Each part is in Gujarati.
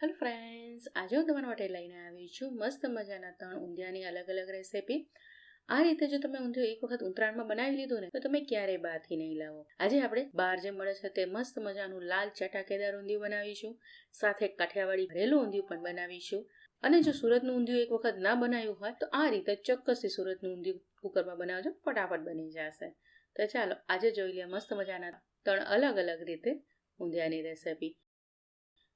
હેલો ફ્રેન્ડ્સ, આજે હું તમારા માટે લઈને આવી છું મસ્ત મજાના 3 ઊંધિયાની અલગ અલગ રેસીપી. આ રીતે જો તમે ઊંધિયું એક વખત ઉત્તરાયણમાં બનાવી લીધું ને તો તમે ક્યારેય બહારથી નહીં લાવો. આજે આપણે બહાર જે મળે છે તે મસ્ત મજાનું લાલ ચટાકેદાર ઊંધિયું બનાવીશું. સાથે કાઠિયાવાડી ભરેલું ઊંધિયું પણ બનાવીશું. અને જો સુરતનું ઊંધિયું એક વખત ના બનાવ્યું હોય તો આ રીતે ચોક્કસથી સુરતનું ઊંધિયું કુકરમાં બનાવજો, ફટાફટ બની જશે. તો ચાલો આજે જોઈ લઈએ મસ્ત મજાના 3 અલગ અલગ રીતે ઊંધિયાની રેસીપી.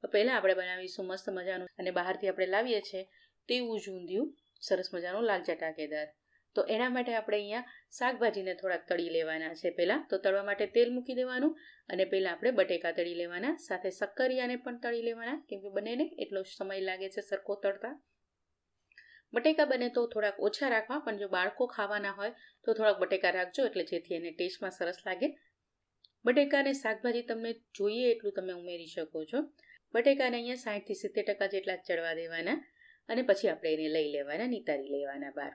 તો પહેલાં આપણે બનાવીશું મસ્ત મજાનું અને બહારથી આપણે લાવીએ છીએ તેવું જ ઊંધિયું, સરસ મજાનું લાલ ચટાકેદાર. તો એના માટે આપણે અહીંયા શાકભાજીને થોડાક તળી લેવાના છે. પહેલાં તો તળવા માટે તેલ મૂકી દેવાનું અને પહેલાં આપણે બટેકા તળી લેવાના, સાથે શક્કરિયાને પણ તળી લેવાના, કેમ કે બંનેને એટલો સમય લાગે છે સરખો તળતા. બટેકા બને તો થોડાક ઓછા રાખવા, પણ જો બાળકો ખાવાના હોય તો થોડાક બટેકા રાખજો, એટલે જેથી એને ટેસ્ટમાં સરસ લાગે. બટેકા અને શાકભાજી તમને જોઈએ એટલું તમે ઉમેરી શકો છો. બટેકાને અહીંયા 60 થી 70% જેટલા ચડવા દેવાના અને પછી આપણે એને લઈ લેવાના, નિતારી લેવાના બહાર.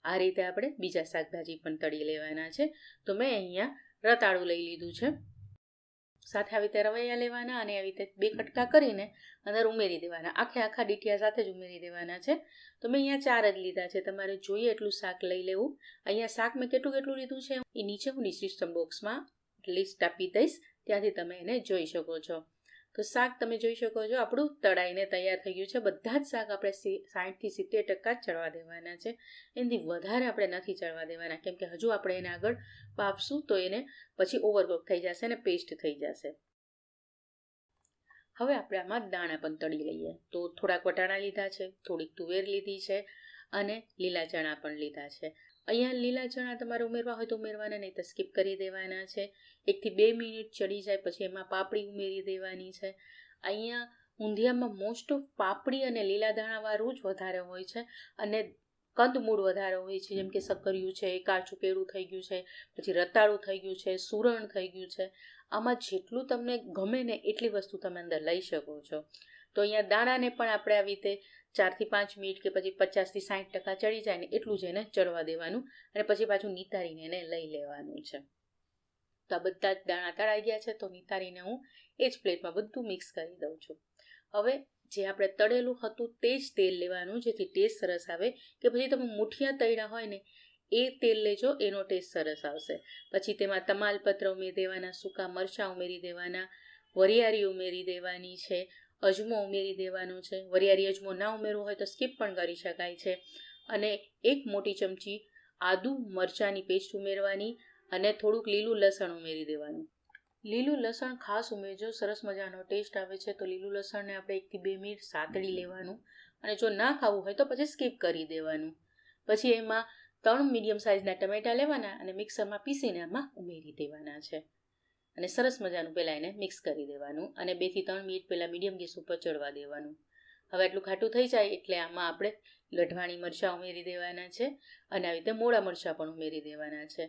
આ રીતે આપણે બીજા શાકભાજી પણ તળી લેવાના છે. તો મેં અહીંયા રતાળું લઈ લીધું છે. સાથે આવી રીતે રવૈયા લેવાના અને આવી રીતે 2 કટકા કરીને અંદર ઉમેરી દેવાના. આખા ડીટીયા સાથે જ ઉમેરી દેવાના છે. તો મેં અહીંયા 4 જ લીધા છે. તમારે જોઈએ એટલું શાક લઈ લેવું. અહીંયા શાક મેં કેટલું લીધું છે એ નીચે હું ડિસ્ક્રિપ્શન બોક્સમાં લિસ્ટ આપી દઈશ, ત્યાંથી તમે એને જોઈ શકો છો. તો શાક તમે જોઈ શકો છો આપણું તળાઈને તૈયાર થઈ ગયું છે. બધા જ શાક આપણે 60 થી 70% જ ચડવા દેવાના છે. એનાથી વધારે આપણે નથી ચડવા દેવાના, કેમ કે હજુ આપણે એને આગળ બાફશું તો એને પછી ઓવરકુક થઈ જશે અને પેસ્ટ થઈ જશે. હવે આપણે આમાં દાણા પણ તળી લઈએ. તો થોડાક વટાણા લીધા છે, થોડીક તુવેર લીધી છે અને લીલા ચણા પણ લીધા છે. અહીંયા લીલા ચણા તમારે ઉમેરવા હોય તો ઉમેરવાના, નહીં તો સ્કીપ કરી દેવાના છે. 1 થી 2 મિનિટ ચડી જાય પછી એમાં પાપડી ઉમેરી દેવાની છે. અહીંયા ઊંધિયામાં મોસ્ટ ઓફ પાપડી અને લીલા દાણાવાળું જ વધારે હોય છે અને કંદમૂળ વધારે હોય છે, જેમ કે શક્કરિયું છે, કાચું કેળું થઈ ગયું છે, પછી રતાળું થઈ ગયું છે, સુરણ થઈ ગયું છે. આમાં જેટલું તમને ગમે ને એટલી વસ્તુ તમે અંદર લઈ શકો છો. તો અહીંયા દાણાને પણ આપણે આવી રીતે 4 થી 5 મિનિટ કે પછી 50 થી 60% ચડી જાય ને એટલું જ એને ચડવા દેવાનું અને પછી પાછું નિતારીને એને લઈ લેવાનું છે. તો આ બધા જ દાણા તળાઈ ગયા છે, તો નિતારીને હું એ જ પ્લેટમાં બધું મિક્સ કરી દઉં છું. હવે જે આપણે તળેલું હતું તે જ તેલ લેવાનું, જેથી ટેસ્ટ સરસ આવે. કે પછી તમે મુઠિયા તળ્યા હોય ને એ તેલ લેજો, એનો ટેસ્ટ સરસ આવશે. પછી તેમાં તમાલપત્ર ઉમેરી દેવાના, સૂકા મરચાં ઉમેરી દેવાના, વરિયાળી ઉમેરી દેવાની છે, અજમો ઉમેરી દેવાનો છે. વરિયાળી અજમો ના ઉમેરવો હોય તો સ્કીપ પણ કરી શકાય છે. અને 1 મોટી ચમચી આદુ મરચાંની પેસ્ટ ઉમેરવાની અને થોડુંક લીલું લસણ ઉમેરી દેવાનું. લીલું લસણ ખાસ ઉમેરજો, સરસ મજાનો ટેસ્ટ આવે છે. તો લીલું લસણને આપણે 1 થી 2 મિનિટ સાતળી લેવાનું અને જો ના ખાવું હોય તો પછી સ્કીપ કરી દેવાનું. પછી એમાં 3 મીડિયમ સાઇઝના ટમેટાં લેવાના અને મિક્સરમાં પીસીને એમાં ઉમેરી દેવાના છે અને સરસ મજાનું પહેલાં એને મિક્સ કરી દેવાનું અને 2 થી 3 મિનિટ પહેલાં મીડિયમ ગેસ ઉપર ચડવા દેવાનું. હવે એટલું ખાટું થઈ જાય એટલે આમાં આપણે લઢવાણી મરચાં ઉમેરી દેવાના છે અને આવી રીતે મોળા મરચાં પણ ઉમેરી દેવાના છે.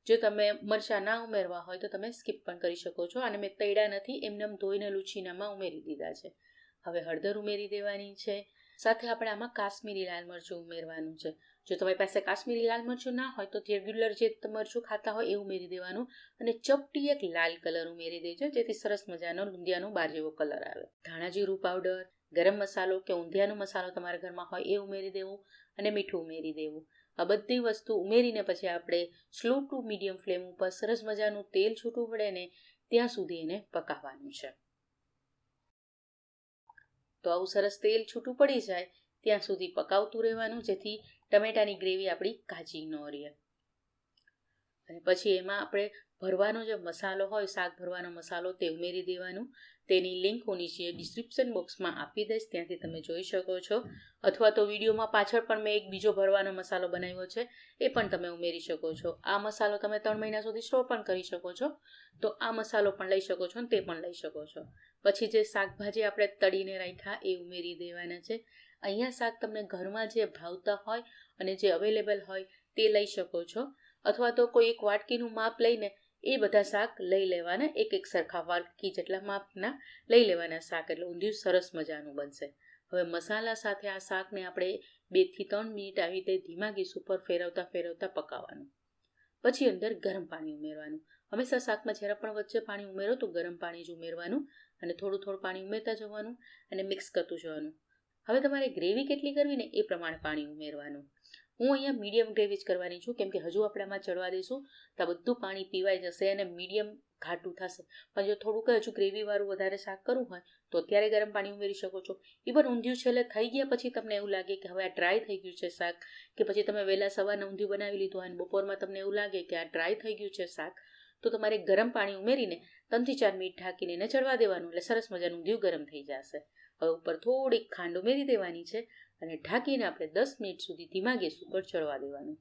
જો તમે મરચાં ના ઉમેરવા હોય તો તમે સ્કીપ પણ કરી શકો છો. અને મેં તળ્યા નથી, એમને ધોઈને લૂછીનામાં ઉમેરી દીધા છે. હવે હળદર ઉમેરી દેવાની છે. સાથે આપણે આમાં કાશ્મીરી લાલ મરચું ઉમેરવાનું છે. જો તમારી પાસે કાશ્મીરી લાલ મરચું ના હોય તો રેગ્યુલર જે મરચું ખાતા હોય એ ઉમેરી દેવાનું અને ચપટી એક લાલ કલર ઉમેરી દેજો, જેથી સરસ મજાનો ઊંધિયાનો બાર જેવો કલર આવે. ધાણા જીરું પાવડર, ગરમ મસાલો કે ઊંધિયાનો મસાલો તમારા ઘરમાં હોય એ ઉમેરી દેવું અને મીઠું ઉમેરી દેવું. આ બધી વસ્તુ ઉમેરીને પછી આપણે સ્લો ટુ મીડિયમ ફ્લેમ ઉપર સરસ મજાનું તેલ છૂટું પડે ને ત્યાં સુધી એને પકાવવાનું છે. તો આવું સરસ તેલ છૂટું પડી જાય ત્યાં સુધી પકાવતું રહેવાનું, જેથી ટમેટાની ગ્રેવી આપણી કાચી ન રહે. અને પછી એમાં આપણે ભરવાનો જે મસાલો હોય, શાક ભરવાનો મસાલો, તે ઉમેરી દેવાનું. તેની લિંક હું નીચે ડિસ્ક્રિપ્શન બોક્સમાં આપી દઈશ, ત્યાંથી તમે જોઈ શકો છો. અથવા તો વિડીયોમાં પાછળ પણ મેં એક બીજો ભરવાનો મસાલો બનાવ્યો છે, એ પણ તમે ઉમેરી શકો છો. આ મસાલો તમે 3 મહિના સુધી સ્ટોર પણ કરી શકો છો, તો આ મસાલો પણ લઈ શકો છો અને તે પણ લઈ શકો છો. પછી જે શાકભાજી આપણે તળીને રાખ્યા એ ઉમેરી દેવાના છે. અહીંયા શાક તમને ઘરમાં જે ભાવતા હોય અને જે અવેલેબલ હોય તે લઈ શકો છો, અથવા તો કોઈ એક વાટકીનું માપ લઈને એ બધા શાક લઈ લેવાના. એક સરખા વાટકી જેટલા માપના લઈ લેવાના શાક, એટલે ઊંધિયું સરસ મજાનું બનશે. હવે મસાલા સાથે આ શાકને આપણે 2 થી 3 મિનિટ આવી રીતે ધીમા ગેસ ઉપર ફેરવતા પકાવવાનું. પછી અંદર ગરમ પાણી ઉમેરવાનું. હંમેશા શાકમાં જ્યારે પણ વચ્ચે પાણી ઉમેરો તો ગરમ પાણી જ ઉમેરવાનું, અને થોડું થોડું પાણી ઉમેરતા જવાનું અને મિક્સ કરતું જવાનું. હવે તમારે ગ્રેવી કેટલી કરવી ને એ પ્રમાણે પાણી ઉમેરવાનું. હું અહીંયા મીડિયમ ગ્રેવી જ કરવાની છું, કેમ કે હજુ આપણે આમાં ચડવા દઈશું તો આ બધું પાણી પીવાઈ જશે અને મીડિયમ ઘાટું થશે. પણ જો થોડુંક હજુ ગ્રેવીવાળું વધારે શાક કરવું હોય તો અત્યારે ગરમ પાણી ઉમેરી શકો છો. ઇવન ઊંધિયું છેલ્લે થઈ ગયા પછી તમને એવું લાગે કે હવે આ ડ્રાય થઈ ગયું છે શાક, કે પછી તમે વહેલા સવારના ઊંધિયું બનાવી લીધું અને બપોરમાં તમને એવું લાગે કે આ ડ્રાય થઈ ગયું છે શાક, તો તમારે ગરમ પાણી ઉમેરીને 3 થી 4 મિનિટ ઢાંકીને એને ચડવા દેવાનું, એટલે સરસ મજાનું ઊંધિયું ગરમ થઈ જશે. હવે ઉપર થોડીક ખાંડ ઉમેરી દેવાની છે અને ઢાંકીને આપણે 10 મિનિટ સુધી ધીમા ગેસ ઉપર ચડવા દેવાનું.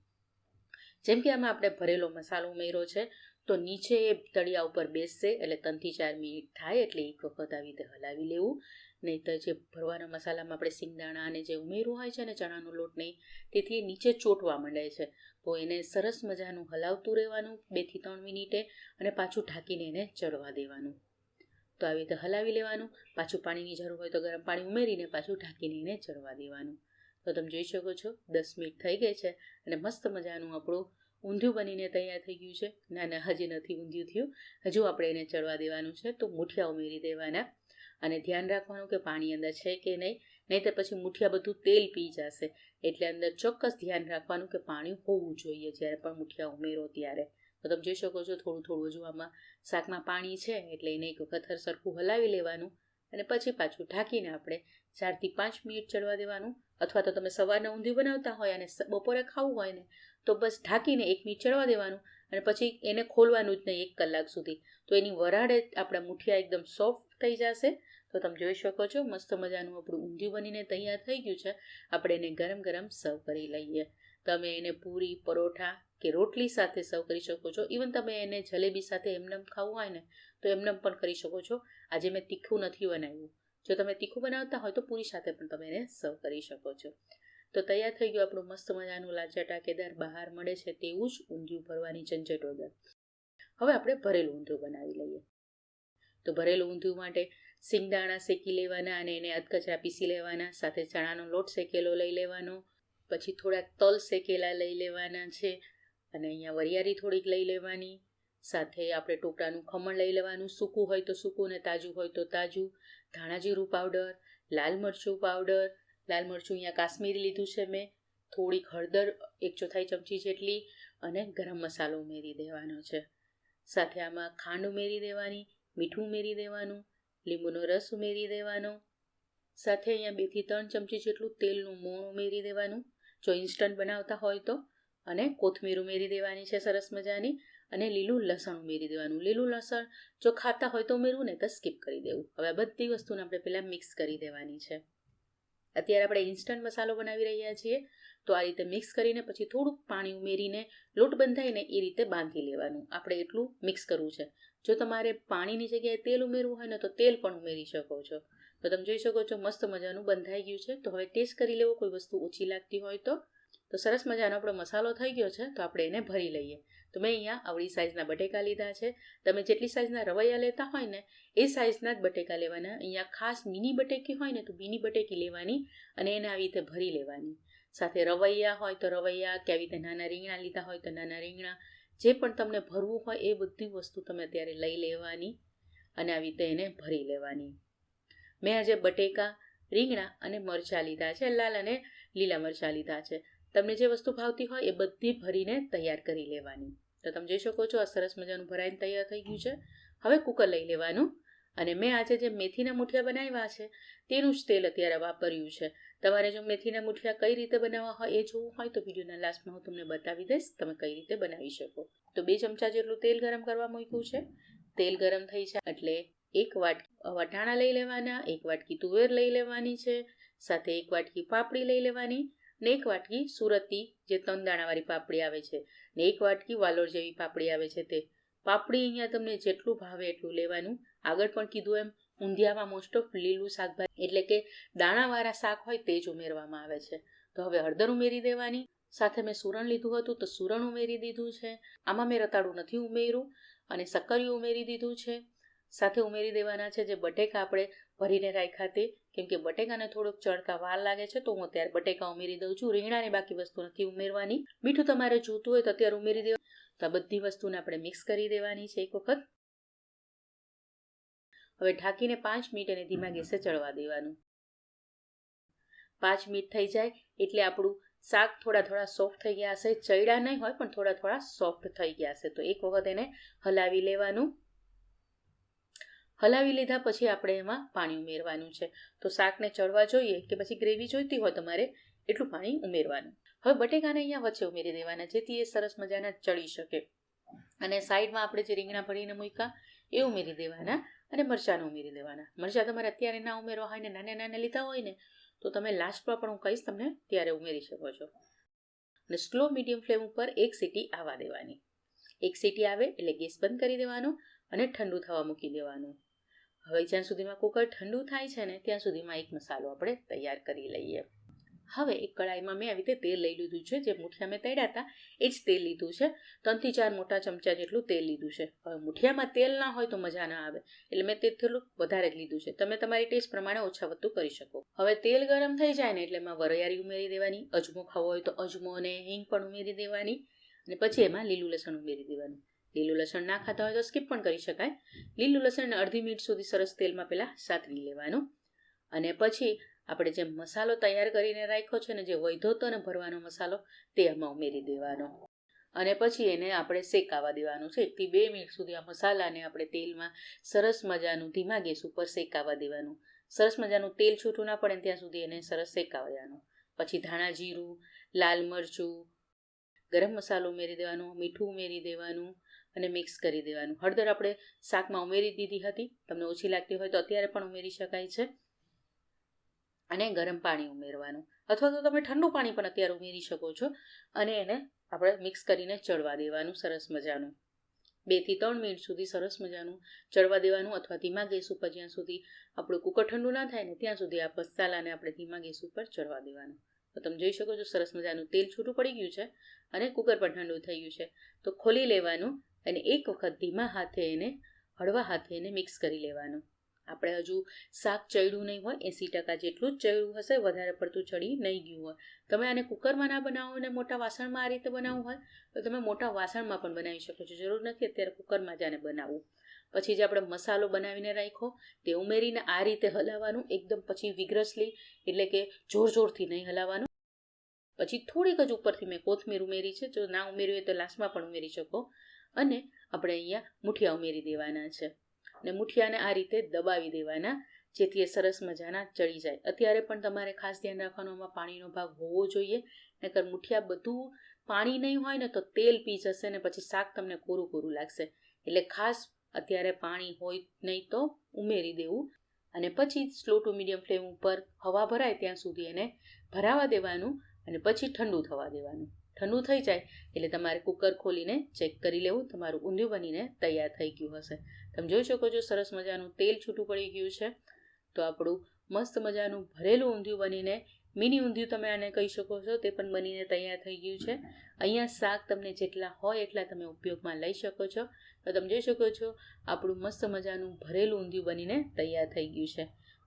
જેમ કે આમાં આપણે ભરેલો મસાલો ઉમેર્યો છે તો નીચે એ તળિયા ઉપર બેસશે, એટલે 3 થી 4 મિનિટ થાય એટલે એક વખત આવી રીતે હલાવી લેવું. નહીં તો જે ભરવાના મસાલામાં આપણે સિંગદાણા અને જે ઉમેરવું હોય છે ને ચણાનો લોટ નહીં, તેથી એ નીચે ચોંટવા માંડે છે. તો એને સરસ મજાનું હલાવતું રહેવાનું 2 થી 3 મિનિટે અને પાછું ઢાંકીને એને ચડવા દેવાનું. તો આવી રીતે હલાવી લેવાનું. પાછું પાણીની જરૂર હોય તો ગરમ પાણી ઉમેરીને પાછું ઢાંકીને એને ચડવા દેવાનું. તો તમે જોઈ શકો છો 10 મિનિટ થઈ ગઈ છે અને મસ્ત મજાનું આપણું ઊંધિયું બનીને તૈયાર થઈ ગયું છે. ના હજી નથી ઊંધિયું થયું, હજુ આપણે એને ચડવા દેવાનું છે. તો મૂઠિયા ઉમેરી દેવાના અને ધ્યાન રાખવાનું કે પાણી અંદર છે કે નહીં તો પછી મૂઠિયા બધું તેલ પી જશે. એટલે અંદર ચોક્કસ ધ્યાન રાખવાનું કે પાણી હોવું જોઈએ જ્યારે પણ મૂઠિયા ઉમેરો ત્યારે. તો તમે જોઈ શકો છો થોડું થોડું હજુ આમાં શાકમાં પાણી છે, એટલે એને એક વખત સરખું હલાવી લેવાનું અને પછી પાછું ઢાંકીને આપણે 4 થી 5 મિનિટ ચડવા દેવાનું. અથવા તો તમે સવારના ઊંધિયું બનાવતા હોય અને બપોરે ખાવું હોય ને તો બસ ઢાંકીને 1 મિનિટ ચડવા દેવાનું અને પછી એને ખોલવાનું જ નહીં 1 કલાક સુધી. તો એની વરાળે આપણા મૂઠિયા એકદમ સોફ્ટ થઈ જશે. તો તમે જોઈ શકો છો મસ્ત મજાનું આપણું ઊંધિયું બનીને તૈયાર થઈ ગયું છે. આપણે એને ગરમ ગરમ સર્વ કરી લઈએ. તમે એને પૂરી, પરોઠા કે રોટલી સાથે સર્વ કરી શકો છો. ઇવન તમે એને જલેબી સાથે એમનેમ ખાવું હોય ને તો એમનેમ પણ કરી શકો છો. આજે મેં તીખું નથી બનાવ્યું. જો તમે તીખું બનાવતા હોય તો પૂરી સાથે પણ તમે એને સર્વ કરી શકો છો. તો તૈયાર થઈ ગયું આપણું મસ્ત મજાનું લાચા ટાકેદાર બહાર મળે છે તેવું જ ઊંધિયું ભરવાની ઝંઝટ વગર. હવે આપણે ભરેલું ઊંધિયું બનાવી લઈએ. તો ભરેલું ઊંધિયું માટે સિંગદાણા શેકી લેવાના અને એને અધકચરા પીસી લેવાના, સાથે ચણાનો લોટ શેકેલો લઈ લેવાનો, પછી થોડાક તલ શેકેલા લઈ લેવાના છે અને અહીંયા વરિયાળી થોડીક લઈ લેવાની, સાથે આપણે ટોપરાનું ખમણ લઈ લેવાનું, સૂકું હોય તો સૂકું ને તાજું હોય તો તાજું, ધાણા જીરું પાવડર, લાલ મરચું પાવડર, લાલ મરચું અહીંયા કાશ્મીરી લીધું છે મેં, થોડીક હળદર 1/4 ચમચી જેટલી અને ગરમ મસાલો ઉમેરી દેવાનો છે. સાથે આમાં ખાંડ ઉમેરી દેવાની, મીઠું ઉમેરી દેવાનું, લીંબુનો રસ ઉમેરી દેવાનો, સાથે અહીંયા 2 થી 3 ચમચી જેટલું તેલનું મોણ ઉમેરી દેવાનું જો ઇન્સ્ટન્ટ બનાવતા હોય તો, અને કોથમીર ઉમેરી દેવાની છે સરસ મજાની, અને લીલું લસણ ઉમેરી દેવાનું. લીલું લસણ જો ખાતા હોય તો ઉમેરવું, ને તો સ્કીપ કરી દેવું. હવે આ બધી વસ્તુને આપણે પહેલાં મિક્સ કરી દેવાની છે. અત્યારે આપણે ઇન્સ્ટન્ટ મસાલો બનાવી રહ્યા છીએ, તો આ રીતે મિક્સ કરીને પછી થોડુંક પાણી ઉમેરીને લોટ બંધાય ને એ રીતે બાંધી લેવાનું. આપણે એટલું મિક્સ કરવું છે. જો તમારે પાણીની જગ્યાએ તેલ ઉમેરવું હોય ને તો તેલ પણ ઉમેરી શકો છો. તો તમે જોઈ શકો છો મસ્ત મજાનું બંધાઈ ગયું છે. તો હવે ટેસ્ટ કરી લેવો, કોઈ વસ્તુ ઓછી લાગતી હોય તો સરસ મજાનો આપણો મસાલો થઈ ગયો છે. તો આપણે એને ભરી લઈએ. તો મેં અહીંયા આવડી સાઇઝના બટેકા લીધા છે. તમે જેટલી સાઇઝના રવૈયા લેતા હોય ને એ સાઇઝના જ બટેકા લેવાના. અહીંયા ખાસ મિની બટેકી હોય ને તો મિની બટેકી લેવાની અને એને આવી રીતે ભરી લેવાની. સાથે રવૈયા હોય તો રવૈયા, કે આવી રીતે નાના રીંગણા લીધા હોય તો નાના રીંગણા, જે પણ તમને ભરવું હોય એ બધી વસ્તુ તમે અત્યારે લઈ લેવાની અને આવી રીતે એને ભરી લેવાની. મેં આજે બટેકા, રીંગણા અને મરચાં લીધા છે, લાલ અને લીલા મરચાં લીધા છે. તમને જે વસ્તુ ભાવતી હોય એ બધી ભરીને તૈયાર કરી લેવાની. તો તમે જોઈ શકો છો આ સરસ મજાનું ભરાઈને તૈયાર થઈ ગયું છે. હવે કુકર લઈ લેવાનું અને મેં આજે જે મેથીના મૂઠિયા બનાવ્યા છે તેનું જ તેલ અત્યારે વાપર્યું છે. તમારે જો મેથીના મૂઠિયા કઈ રીતે બનાવવા હોય એ જોવું હોય તો વિડીયોના લાસ્ટમાં હું તમને બતાવી દઈશ તમે કઈ રીતે બનાવી શકો. તો 2 ચમચા જેટલું તેલ ગરમ કરવા મૂક્યું છે. તેલ ગરમ થઈ જાય એટલે 1 વાટકી વટાણા લઈ લેવાના, 1 વાટકી તુવેર લઈ લેવાની છે, સાથે 1 વાટકી પાપડી લઈ લેવાની ને 1 વાટકી સુરતી જે તંદાણાવાળી પાપડી આવે છે ને 1 વાટકી વાલોર જેવી પાપડી આવે છે તે. પાપડી અહીંયા તમને જેટલું ભાવે એટલું લેવાનું. આગળ પણ કીધું એમ ઊંધિયામાં મોસ્ટ ઓફ લીલું શાકભાજી એટલે કે દાણાવાળા શાક હોય તે જ ઉમેરવામાં આવે છે. તો હવે હળદર ઉમેરી દેવાની. સાથે મેં સૂરણ લીધું હતું તો સૂરણ ઉમેરી દીધું છે. આમાં મેં રતાળું નથી ઉમેર્યું અને શક્કરિયું ઉમેરી દીધું છે. સાથે ઉમેરી દેવાના છે જે બટેકા આપણે ભરીને રાખ્યા તે, કેમ કે બટેકાને થોડુંક ચડતા વાર લાગે છે તો હું અત્યારે બટેકા ઉમેરી દઉં છું. રીંગણાને બાકી વસ્તુ નથી ઉમેરવાની. મીઠું તમારે જોતું હોય તો અત્યારે ઉમેરી દેવાનું. તો આ બધી વસ્તુને આપણે મિક્સ કરી દેવાની છે એક વખત. હવે ઢાંકીને 5 મિનિટ એને ધીમા ગેસે ચડવા દેવાનું. 5 મિનિટ થઈ જાય એટલે આપણું શાક થોડા સોફ્ટ થઈ ગયા હશે. ચડ્યા નહીં હોય પણ થોડા સોફ્ટ થઈ ગયા હશે. તો એક વખત એને હલાવી લેવાનું. હલાવી લીધા પછી આપણે એમાં પાણી ઉમેરવાનું છે. તો શાકને ચડવા જોઈએ કે પછી ગ્રેવી જોઈતી હોય તમારે એટલું પાણી ઉમેરવાનું. હવે બટેકાને અહીંયા વચ્ચે ઉમેરી દેવાના જેથી એ સરસ મજાના ચડી શકે. અને સાઈડમાં આપણે જે રીંગણા ભરીને મૂક્યા એ ઉમેરી દેવાના અને મરચાંને ઉમેરી દેવાના. મરચાં તમારે અત્યારે ના ઉમેરવા હોય ને નાના લીધા હોય ને તો તમે લાસ્ટમાં પણ હું કહીશ તમને ત્યારે ઉમેરી શકો છો. અને સ્લો મીડિયમ ફ્લેમ ઉપર 1 સીટી આવવા દેવાની. 1 સીટી આવે એટલે ગેસ બંધ કરી દેવાનો અને ઠંડુ થવા મૂકી દેવાનું. હવે જ્યાં સુધીમાં કુકર ઠંડુ થાય છે ને ત્યાં સુધીમાં એક મસાલો આપણે તૈયાર કરી લઈએ. હવે એક કડાઈમાં મેં આવી રીતે તેલ લઈ લીધું છે. જે મુઠિયા મેં તળ્યા હતા એ જ તેલ લીધું છે. 3 થી 4 મોટા ચમચા જેટલું તેલ લીધું છે. હવે મુઠિયામાં તેલ ના હોય તો મજા ના આવે એટલે મેં તે થોડુંક વધારે જ લીધું છે. તમે તમારી ટેસ્ટ પ્રમાણે ઓછા વધતું કરી શકો. હવે તેલ ગરમ થઈ જાય ને એટલે એમાં વરિયાળી ઉમેરી દેવાની. અજમો ખાવો હોય તો અજમો અને હિંગ પણ ઉમેરી દેવાની. અને પછી એમાં લીલું લસણ ઉમેરી દેવાનું. લીલું લસણ ના ખાતા હોય તો સ્કીપ પણ કરી શકાય. લીલું લસણ અડધી મિનિટ સુધી સરસ તેલમાં પહેલાં સાતરી લેવાનું. અને પછી આપણે જે મસાલો તૈયાર કરીને રાખ્યો છે ને જે વધ્યો હતો ને ભરવાનો મસાલો તે એમાં ઉમેરી દેવાનો. અને પછી એને આપણે શેકાવા દેવાનું છે. 1 થી 2 મિનિટ સુધી આ મસાલાને આપણે તેલમાં સરસ મજાનું ધીમા ગેસ ઉપર શેકાવા દેવાનું. સરસ મજાનું તેલ છૂટું ના પડે ત્યાં સુધી એને સરસ શેકાવા દેવાનું. પછી ધાણા જીરું, લાલ મરચું, ગરમ મસાલો ઉમેરી દેવાનો, મીઠું ઉમેરી દેવાનું અને મિક્સ કરી દેવાનું. હળદર આપણે શાકમાં ઉમેરી દીધી હતી. તમને ઓછી લાગતી હોય તો અત્યારે પણ ઉમેરી શકાય છે. અને ગરમ પાણી ઉમેરવાનું અથવા તો તમે ઠંડુ પાણી પણ અત્યારે ઉમેરી શકો છો. અને એને આપણે મિક્સ કરીને ચડવા દેવાનું સરસ મજાનું. 2 થી 3 મિનિટ સુધી સરસ મજાનું ચડવા દેવાનું અથવા ધીમા ગેસ ઉપર જ્યાં સુધી આપણું કુકર ઠંડુ ના થાય ને ત્યાં સુધી આ મસાલાને આપણે ધીમા ગેસ ઉપર ચડવા દેવાનું. તો તમે જોઈ શકો છો સરસ મજાનું તેલ છૂટું પડી ગયું છે અને કુકર પણ ઠંડુ થઈ ગયું છે. તો ખોલી લેવાનું અને એક વખત ધીમા હાથે એને હળવા હાથે એને મિક્સ કરી લેવાનું. આપણે હજુ શાક ચડ્યું નહીં હોય 80% જેટલું જ ચડ્યું હશે, વધારે પડતું ચડી નહીં ગયું હોય. તમે આને કુકરમાં ના બનાવો અને મોટા વાસણમાં આ રીતે બનાવવું હોય તો તમે મોટા વાસણમાં પણ બનાવી શકો છો. જરૂર નથી અત્યારે કુકરમાં જ આને બનાવવું. પછી જે આપણે મસાલો બનાવીને રાખ્યો તે ઉમેરીને આ રીતે હલાવવાનું એકદમ. પછી વિગ્રસલી એટલે કે જોરથી નહીં હલાવવાનું. પછી થોડીક જ ઉપરથી મેં કોથમીર ઉમેરી છે. જો ના ઉમેર્યું હોય તો લાસ્ટમાં પણ ઉમેરી શકો. અને આપણે અહીંયા મુઠિયા ઉમેરી દેવાના છે. અને મુઠિયાને આ રીતે દબાવી દેવાના જેથી એ સરસ મજાના ચડી જાય. અત્યારે પણ તમારે ખાસ ધ્યાન રાખવાનું આમાં પાણીનો ભાગ હોવો જોઈએ. નહીંતર મુઠિયા બધું પાણી નહીં હોય ને તો તેલ પી જશે ને પછી શાક તમને કોરું લાગશે. એટલે ખાસ અત્યારે પાણી હોય નહીં તો ઉમેરી દેવું. અને પછી સ્લો ટુ મીડિયમ ફ્લેમ ઉપર હવા ભરાય ત્યાં સુધી એને ભરાવા દેવાનું અને પછી ઠંડુ થવા દેવાનું. ઠંડુ થઈ જાય એટલે તમારે કુકર ખોલીને ચેક કરી લેવું. તમારું ઊંધિયું બનીને તૈયાર થઈ ગયું હશે. તમે જોઈ શકો છો સરસ મજાનું તેલ છૂટું પડી ગયું છે. તો આપણું મસ્ત મજાનું ભરેલું ઊંધિયું બનીને, મિની ઊંધિયું તમે આને કહી શકો છો, તે પણ બનીને તૈયાર થઈ ગયું છે. અહીંયા શાક તમને જેટલા હોય એટલા તમે ઉપયોગમાં લઈ શકો છો. તો તમે જોઈ શકો છો આપણું મસ્ત મજાનું ભરેલું ઊંધિયું બનીને તૈયાર થઈ ગયું છે.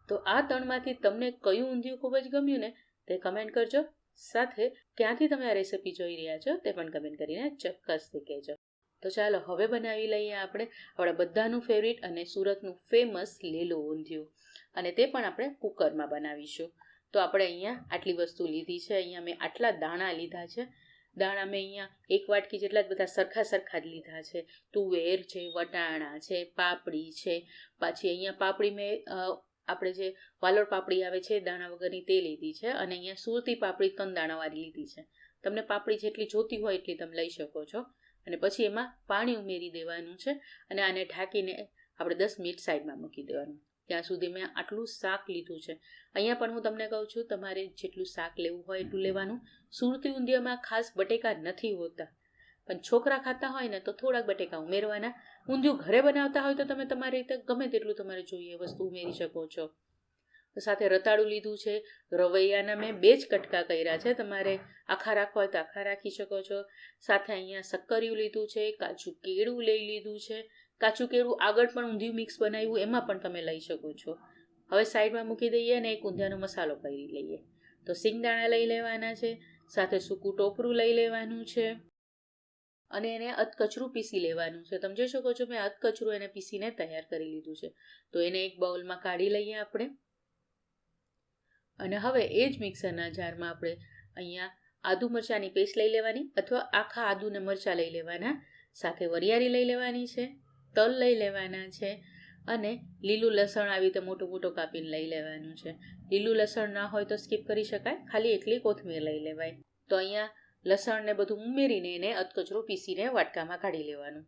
તો આ ત્રણમાંથી તમને કયું ઊંધિયું ખૂબ જ ગમ્યું ને તે કમેન્ટ કરજો. સાથે ક્યાંથી તમે આ રેસીપી જોઈ રહ્યા છો તે પણ કમેન્ટ કરીને ચોક્કસથી કહેજો. તો ચાલો હવે બનાવી લઈએ આપણે આપણા બધાનું ફેવરિટ અને સુરતનું ફેમસ લીલું ઊંધિયું. અને તે પણ આપણે કુકરમાં બનાવીશું. તો આપણે અહીંયા આટલી વસ્તુ લીધી છે. અહીંયા મેં આટલા દાણા લીધા છે. દાણા મેં અહીંયા 1 વાટકી જેટલા જ બધા સરખા જ લીધા છે. તુવેર છે, વટાણા છે, પાપડી છે. પાછી અહીંયા પાપડી મેં આપણે જે વાલોળ પાપડી આવે છે દાણા વગરની તે લીધી છે. અને અહીંયા સુરતી પાપડી 3 દાણાવાળી લીધી છે. તમને પાપડી જેટલી જોતી હોય એટલી તમે લઈ શકો છો. અને પછી એમાં પાણી ઉમેરી દેવાનું છે અને આને ઢાંકીને આપણે 10 મિનિટ સાઈડમાં મૂકી દેવાનું. ત્યાં સુધી મેં આટલું શાક લીધું છે. અહીંયા પણ હું તમને કહું છું તમારે જેટલું શાક લેવું હોય એટલું લેવાનું. સુરતી ઊંધિયામાં ખાસ બટેકા નથી હોતા, પણ છોકરા ખાતા હોય ને તો થોડાક બટેકા ઉમેરવાના. ઊંધિયું ઘરે બનાવતા હોય તો તમે તમારી રીતે ગમે તેટલું તમારે જોઈએ વસ્તુ ઉમેરી શકો છો. સાથે રતાળું લીધું છે. રવૈયાના મેં 2 જ કટકા કર્યા છે. તમારે આખા રાખવા હોય તો આખા રાખી શકો છો. સાથે અહીંયા શક્કરિયું લીધું છે, કાચું કેળું લઈ લીધું છે. કાચું કેળું આગળ પણ ઊંધિયું મિક્સ બનાવ્યું એમાં પણ તમે લઈ શકો છો. હવે સાઈડમાં મૂકી દઈએ અને એક ઊંધિયાનો મસાલો કરી લઈએ. તો સિંગદાણા લઈ લેવાના છે. સાથે સૂકું ટોપરું લઈ લેવાનું છે. અને એને અધકચરું પીસી લેવાનું છે. તમે જોઈ શકો છો મેં અધકચરું એને પીસીને તૈયાર કરી લીધું છે. તો એને એક બાઉલમાં કાઢી લઈએ આપણે. અને હવે એ જ મિક્સરના જારમાં આપણે અહીંયા આદુ મરચાંની પેસ્ટ લઈ લેવાની અથવા આખા આદુને મરચાં લઈ લેવાના, સાથે વરિયાળી લઈ લેવાની છે, તલ લઈ લેવાના છે અને લીલું લસણ આવી રીતે મોટું મોટું કાપીને લઈ લેવાનું છે. લીલું લસણ ના હોય તો સ્કીપ કરી શકાય, ખાલી એકલી કોથમીર લઈ લેવાય. તો અહીંયા લસણને બધું ઉમેરીને એને અધકચરું પીસીને વાટકામાં કાઢી લેવાનું.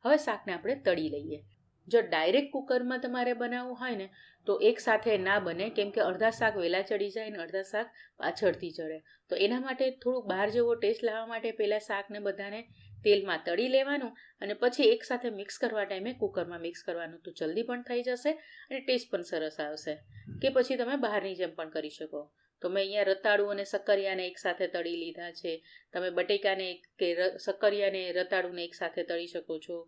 હવે શાકને આપણે તળી લઈએ. જો ડાયરેક્ટ કુકરમાં તમારે બનાવવું હોય ને તો એક સાથે ના બને, કેમ કે અડધા શાક વહેલા ચડી જાય ને અડધા શાક પાછળથી ચડે. તો એના માટે થોડુંક બહાર જેવો ટેસ્ટ લાવવા માટે પહેલાં શાકને બધાને તેલમાં તળી લેવાનું અને પછી એકસાથે મિક્સ કરવા ટાઈમે કુકરમાં મિક્સ કરવાનું. તો જલ્દી પણ થઈ જશે અને ટેસ્ટ પણ સરસ આવશે. કે પછી તમે બહારની જેમ પણ કરી શકો. તો મેં અહીંયા રતાળું અને સક્કરિયાને એકસાથે તળી લીધા છે. તમે બટેકાને કે સક્કરિયાને રતાળુને એકસાથે તળી શકો છો.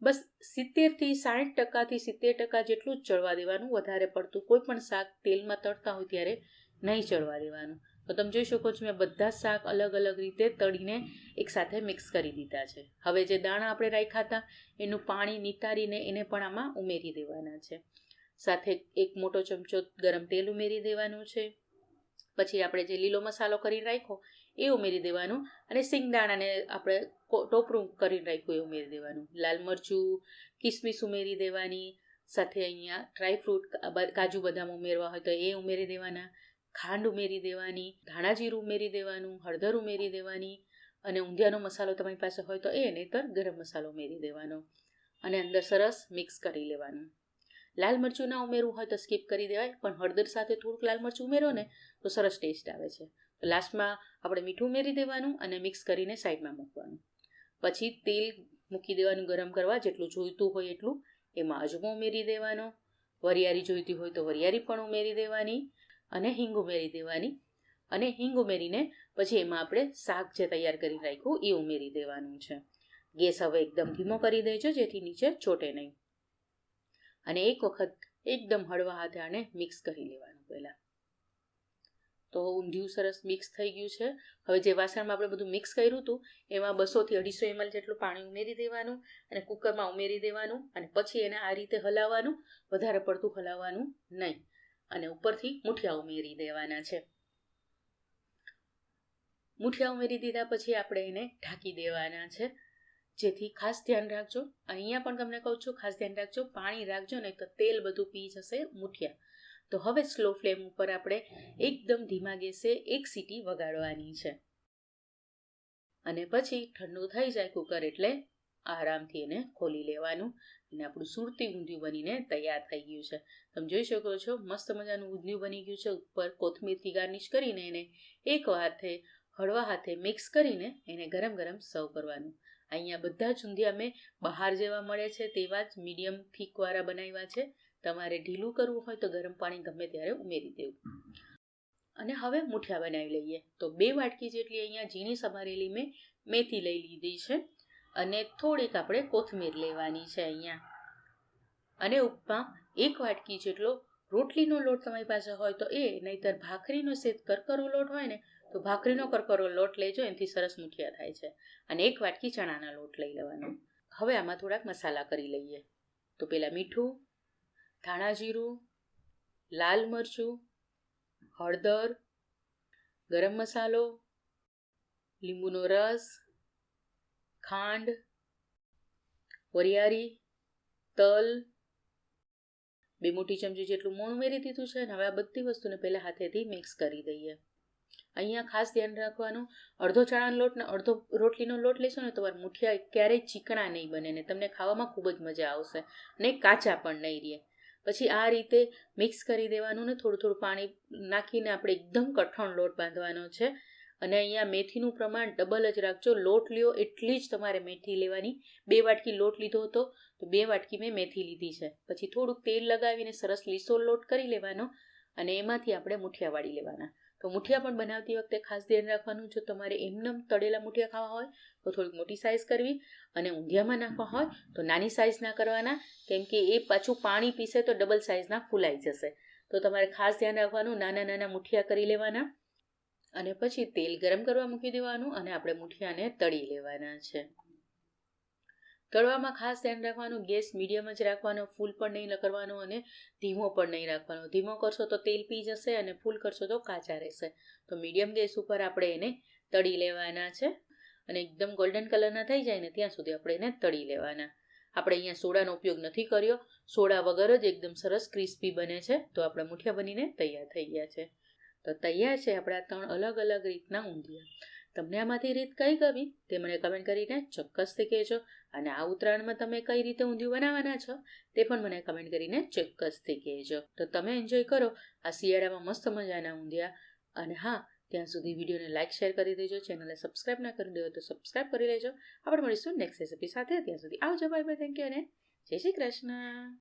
બસ 70થી 60%થી 70% જેટલું જ ચડવા દેવાનું, વધારે પડતું કોઈ પણ શાક તેલમાં તળતા હોય ત્યારે નહીં ચડવા દેવાનું. તો તમે જોઈ શકો છો મેં બધા શાક અલગ અલગ રીતે તળીને એકસાથે મિક્સ કરી દીધા છે. હવે જે દાણા આપણે રાખ્યા હતા એનું પાણી નિતારીને એને પણ આમાં ઉમેરી દેવાના છે. સાથે એક મોટો ચમચો ગરમ તેલ ઉમેરી દેવાનું છે. પછી આપણે જે લીલો મસાલો કરીને રાખ્યો એ ઉમેરી દેવાનું અને સિંગદાણાને આપણે ટોપરું કરીને રાખ્યું એ ઉમેરી દેવાનું. લાલ મરચું, કિસમિસ ઉમેરી દેવાની, સાથે અહીંયા ડ્રાયફ્રૂટ કાજુ બદામ ઉમેરવા હોય તો એ ઉમેરી દેવાના, ખાંડ ઉમેરી દેવાની, ધાણા જીરું ઉમેરી દેવાનું, હળદર ઉમેરી દેવાની અને ઊંધિયાનો મસાલો તમારી પાસે હોય તો એ, નહીંતર ગરમ મસાલો ઉમેરી દેવાનો અને અંદર સરસ મિક્સ કરી લેવાનું. લાલ મરચું ના ઉમેરવું હોય તો સ્કીપ કરી દેવાય, પણ હળદર સાથે થોડુંક લાલ મરચું ઉમેરો ને તો સરસ ટેસ્ટ આવે છે. તો લાસ્ટમાં આપણે મીઠું ઉમેરી દેવાનું અને મિક્સ કરીને સાઈડમાં મૂકવાનું. પછી તેલ મૂકી દેવાનું ગરમ કરવા, જેટલું જોઈતું હોય એટલું. એમાં અજમો ઉમેરી દેવાનો, વરિયાળી જોઈતી હોય તો વરિયાળી પણ ઉમેરી દેવાની અને હિંગ ઉમેરી દેવાની. અને હિંગ ઉમેરીને પછી એમાં આપણે શાક જે તૈયાર કરી રાખ્યું એ ઉમેરી દેવાનું છે. ગેસ હવે એકદમ ધીમો કરી દેજો જેથી નીચે ચોટે નહીં. અને એક વખત એકદમ હળવા હાથે આને મિક્સ કરી લેવાનું પહેલાં. તો ઊંધિયું સરસ મિક્સ થઈ ગયું છે. હવે જે વાસણમાં આપણે બધું મિક્સ કર્યું હતું એમાં 200 થી 250 ml જેટલું પાણી ઉમેરી દેવાનું અને કુકરમાં ઉમેરી દેવાનું અને પછી એને આ રીતે હલાવવાનું, વધારે પડતું હલાવવાનું નહીં. અને ઉપરથી મૂઠિયા ઉમેરી દેવાના છે. મૂઠિયા ઉમેરી દીધા પછી આપણે એને ઢાંકી દેવાના છે. જેથી ખાસ ધ્યાન રાખજો, અહીંયા પણ તમને કહું છું ખાસ ધ્યાન રાખજો, પાણી રાખજો નહીં તો તેલ બધું પી જશે મૂઠિયા. તો હવે સ્લો ફ્લેમ ઉપર આપણે એકદમ ધીમા ગેસે એક સીટી વગાડવાની છે અને પછી ઠંડુ થઈ જાય કુકર એટલે આરામથી એને ખોલી લેવાનું અને આપણું સુરતી ઊંધિયું બનીને તૈયાર થઈ ગયું છે. તમે જોઈ શકો છો મસ્ત મજાનું ઊંધિયું બની ગયું છે. ઉપર કોથમીરથી ગાર્નિશ કરીને એને એક હાથે હળવા હાથે મિક્સ કરીને એને ગરમ ગરમ સર્વ કરવાનું. અહીંયા બધા જ ઊંધિયા મેં બહાર જેવા મળે છે તેવા જ મીડિયમ થીકવાળા બનાવ્યા છે. તમારે ઢીલું કરવું હોય તો ગરમ પાણી ગમે ત્યારે ઉમેરી દેવું. અને હવે મૂઠિયા બનાવી લઈએ. તો 2 વાટકી જેટલી અહીંયા ઝીણી સમારેલી મેં મેથી લઈ લીધી છે અને થોડીક આપણે કોથમીર લેવાની છે અહીંયા. અને ઉપમાં 1 વાટકી જેટલો રોટલીનો લોટ તમારી પાસે હોય તો એ, નહીંતર ભાખરીનો સેજ કરકરો લોટ હોય ને તો ભાખરીનો કરકરો લોટ લેજો, એનાથી સરસ મૂઠિયા થાય છે. અને 1 વાટકી ચણાના લોટ લઈ લેવાનો. હવે આમાં થોડાક મસાલા કરી લઈએ. તો પહેલાં મીઠું, ધાણા જીરું, લાલ મરચું, હળદર, ગરમ મસાલો, લીંબુનો રસ, ખાંડ, વરિયાળી, તલ, 2 મોટી ચમચી જેટલું મોણ ઉમેરી દીધું છે. અને હવે આ બધી વસ્તુને પહેલાં હાથેથી મિક્સ કરી દઈએ. અહીંયા ખાસ ધ્યાન રાખવાનું, અડધો ચણાનો લોટ ને અડધો રોટલીનો લોટ લેશો ને તમારા મૂઠિયા ક્યારેય ચીકણા નહીં બને ને તમને ખાવામાં ખૂબ જ મજા આવશે અને કાચા પણ નહીં રહે. પછી આ રીતે મિક્સ કરી દેવાનું ને થોડું થોડું પાણી નાખીને આપણે એકદમ કઠણ લોટ બાંધવાનો છે. અને અહીંયા મેથીનું પ્રમાણ ડબલ જ રાખજો. લોટ લ્યો એટલી જ તમારે મેથી લેવાની. 2 વાટકી લોટ લીધો હતો તો 2 વાટકી મેં મેથી લીધી છે. પછી થોડુંક તેલ લગાવીને સરસ લીસો લોટ કરી લેવાનો અને એમાંથી આપણે મૂઠિયા વાળી લેવાના. તો મૂઠિયા પણ બનાવતી વખતે ખાસ ધ્યાન રાખવાનું, જો તમારે એમનેમ તળેલા મૂઠિયા ખાવા હોય તો થોડીક મોટી સાઇઝ કરવી અને ઊંધિયામાં નાખવા હોય તો નાની સાઇઝ ના કરવાના, કેમ કે એ પાછું પાણી પીસે તો ડબલ સાઇઝના ફૂલાઈ જશે. તો તમારે ખાસ ધ્યાન રાખવાનું, નાના નાના મૂઠિયા કરી લેવાના અને પછી તેલ ગરમ કરવા મૂકી દેવાનું અને આપણે મૂઠિયાને તળી લેવાના છે. તળવામાં ખાસ ધ્યાન રાખવાનું, ગેસ મીડિયમ જ રાખવાનો, ફૂલ પણ નહીં કરવાનો અને ધીમો પણ નહીં રાખવાનો. ધીમો કરશો તો તેલ પી જશે અને ફૂલ કરશો તો કાચા રહેશે. તો મીડિયમ ગેસ ઉપર આપણે એને તળી લેવાના છે અને એકદમ ગોલ્ડન કલરના થઈ જાય ને ત્યાં સુધી આપણે એને તળી લેવાના. આપણે અહીંયા સોડાનો ઉપયોગ નથી કર્યો. સોડા વગર જ એકદમ સરસ ક્રિસ્પી બને છે. તો આપણા મૂઠિયા બનીને તૈયાર થઈ ગયા છે. તો તૈયાર છે આપણા 3 અલગ અલગ રીતના ઊંધિયા. તમને આમાંથી રીત કઈ ગમી તે મને કમેન્ટ કરીને ચોક્કસથી કહેજો. અને આ ઉત્તરાયણમાં તમે કઈ રીતે ઊંધિયું બનાવવાના છો તે પણ મને કમેન્ટ કરીને ચોક્કસથી કહેજો. તો તમે એન્જોય કરો આ શિયાળામાં મસ્ત મજાના ઊંધિયા. અને હા, ત્યાં સુધી વિડીયોને લાઇક શેર કરી દેજો. ચેનલને સબસ્ક્રાઇબ ના કરી દો તો સબસ્ક્રાઇબ કરી લેજો. આપણે મળીશું નેક્સ્ટ રેસીપી સાથે. ત્યાં સુધી આવજો, બાય બાય, થેન્ક યુ અને જય શ્રી કૃષ્ણ.